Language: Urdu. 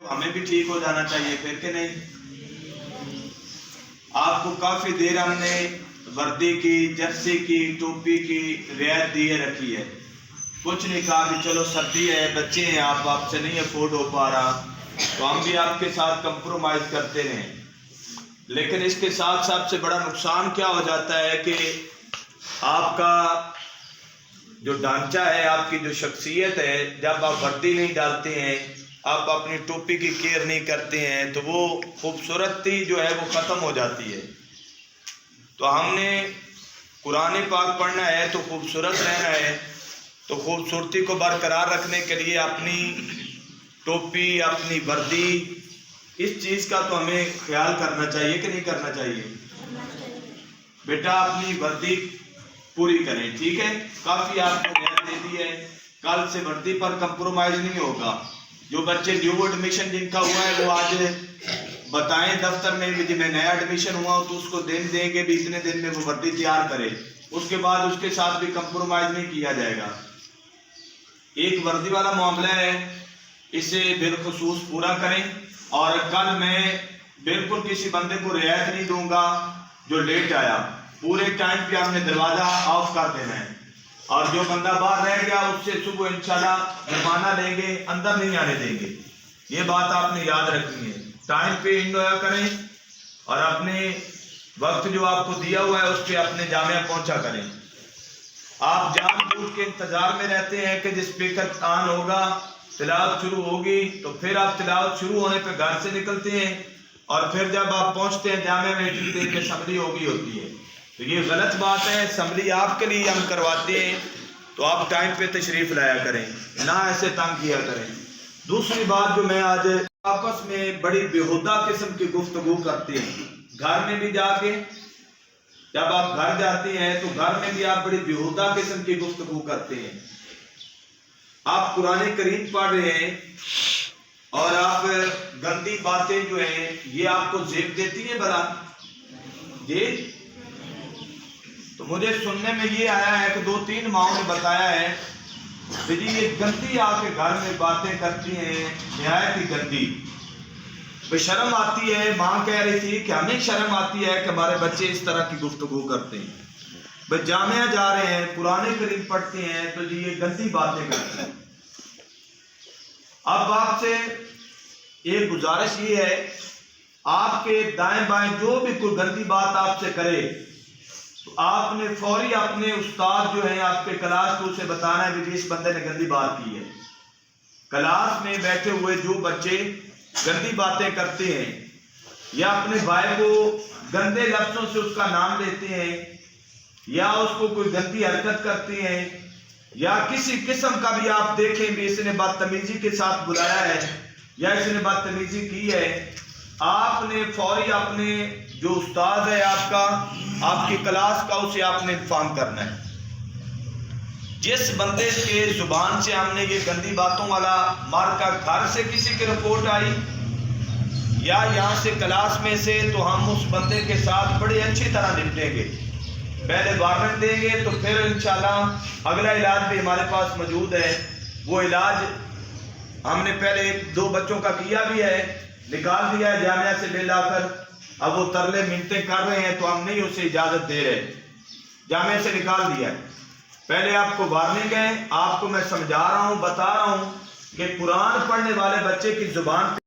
ہمیں بھی ٹھیک ہو جانا چاہیے پھر کہ نہیں. آپ کو کافی دیر ہم نے وردی کی، جرسی کی، ٹوپی کی رعایت دیے رکھی ہے. کچھ نہیں کہا کہ چلو سردی ہے، بچے ہیں، آپ سے نہیں افورڈ ہو پا رہا تو ہم بھی آپ کے ساتھ کمپرومائز کرتے رہیں. لیکن اس کے ساتھ سب سے بڑا نقصان کیا ہو جاتا ہے کہ آپ کا جو ڈھانچہ ہے، آپ کی جو شخصیت ہے، جب آپ وردی نہیں ڈالتے ہیں، آپ اپنی ٹوپی کی کیئر نہیں کرتے ہیں تو وہ خوبصورتی جو ہے وہ ختم ہو جاتی ہے. تو ہم نے قرآن پاک پڑھنا ہے تو خوبصورت رہنا ہے، تو خوبصورتی کو برقرار رکھنے کے لیے اپنی ٹوپی، اپنی وردی، اس چیز کا تو ہمیں خیال کرنا چاہیے کہ نہیں کرنا چاہیے. بیٹا اپنی وردی پوری کریں، ٹھیک ہے. کافی آپ کو رعایت دے دی ہے، کل سے وردی پر کمپرومائز نہیں ہوگا. جو بچے نیو ایڈمیشن جن کا ہوا ہے وہ آج بتائیں دفتر میں بھی میں نیا ایڈمیشن ہوا ہوں تو اس کو دن دیں گے بھی اتنے دن میں وہ وردی تیار کرے. اس کے بعد اس کے ساتھ بھی کمپرومائز نہیں کیا جائے گا. ایک وردی والا معاملہ ہے، اسے بالخصوص پورا کریں. اور کل میں بالکل کسی بندے کو رعایت نہیں دوں گا جو لیٹ آیا. پورے ٹائم پہ ہم نے دروازہ آف کر دینا ہے، اور جو بندہ باہر رہ گیا اس سے صبح انشاءاللہ جرمانہ لیں گے، اندر نہیں آنے دیں گے. یہ بات آپ نے یاد رکھنی ہے. ٹائم پہ انجوائے کریں اور اپنے وقت جو آپ کو دیا ہوا ہے اس پہ اپنے جامعہ پہنچا کریں. آپ جان بوجھ کے انتظار میں رہتے ہیں کہ جس اسپیکر آن ہوگا، تلاوت شروع ہوگی تو پھر آپ تلاوت شروع ہونے پہ گھر سے نکلتے ہیں، اور پھر جب آپ پہنچتے ہیں جامعہ میں اتنی دیر میں اسمبلی ہوتی ہے. تو یہ غلط بات ہے. اسمبلی آپ کے لیے ہم کرواتے ہیں تو آپ ٹائم پہ تشریف لایا کریں، نہ ایسے تنگ کیا کریں. دوسری بات جو میں آج آپس میں بڑی بیہودہ قسم کی گفتگو کرتے ہیں، گھر میں بھی جا کے جب آپ گھر جاتے ہیں تو گھر میں بھی آپ بڑی بیہودہ قسم کی گفتگو کرتے ہیں. آپ قرآن کریم پڑھ رہے ہیں اور آپ گندی باتیں جو ہیں یہ آپ کو زیب دیتی ہیں بلا جی. تو مجھے سننے میں یہ آیا ہے کہ 2-3 ماؤں نے بتایا ہے کہ جی یہ گندی آ کے گھر میں باتیں کرتی ہیں، نہایت ہی گندی. شرم آتی ہے. ماں کہہ رہی تھی کہ ہمیں شرم آتی ہے کہ ہمارے بچے اس طرح کی گفتگو کرتے ہیں. بھئی جامعہ جا رہے ہیں، قرآن کریم پڑھتے ہیں تو جی یہ گندی باتیں کرتے ہیں. اب آپ سے ایک گزارش یہ ہے، آپ کے دائیں بائیں جو بھی کوئی گندی بات آپ سے کرے تو آپ نے فوری اپنے استاد جو ہیں آپ کے کلاس کو اسے بتانا ہے کہ اس بندے نے گندی بات کی ہے. کلاس میں بیٹھے ہوئے جو بچے گندی باتیں کرتے ہیں یا اپنے بھائی کو گندے لفظوں سے اس کا نام لیتے ہیں یا اس کو کوئی گندی حرکت کرتے ہیں یا کسی قسم کا بھی آپ دیکھیں بھی اس نے بدتمیزی کے ساتھ بلایا ہے یا اس نے بدتمیزی کی ہے، آپ نے فوری اپنے جو استاد ہے آپ کا، آپ کی کلاس کا، اسے آپ نے انفارم کرنا ہے. جس بندے کے زبان سے ہم نے یہ گندی باتوں والا مارکا گھر سے کسی کی رپورٹ آئی یا یہاں سے کلاس میں سے، تو ہم اس بندے کے ساتھ بڑی اچھی طرح نپٹیں گے. پہلے وارننگ دیں گے تو پھر انشاءاللہ اگلا علاج بھی ہمارے پاس موجود ہے. وہ علاج ہم نے پہلے 2 بچوں کا کیا بھی ہے، نکال دیا ہے جامعہ سے بے لا کر. اب وہ ترلے منتیں کر رہے ہیں تو ہم نہیں اسے اجازت دے رہے، جامعہ سے نکال دیا ہے. پہلے آپ کو وارننگ ہے، آپ کو میں سمجھا رہا ہوں، بتا رہا ہوں کہ قرآن پڑھنے والے بچے کی زبان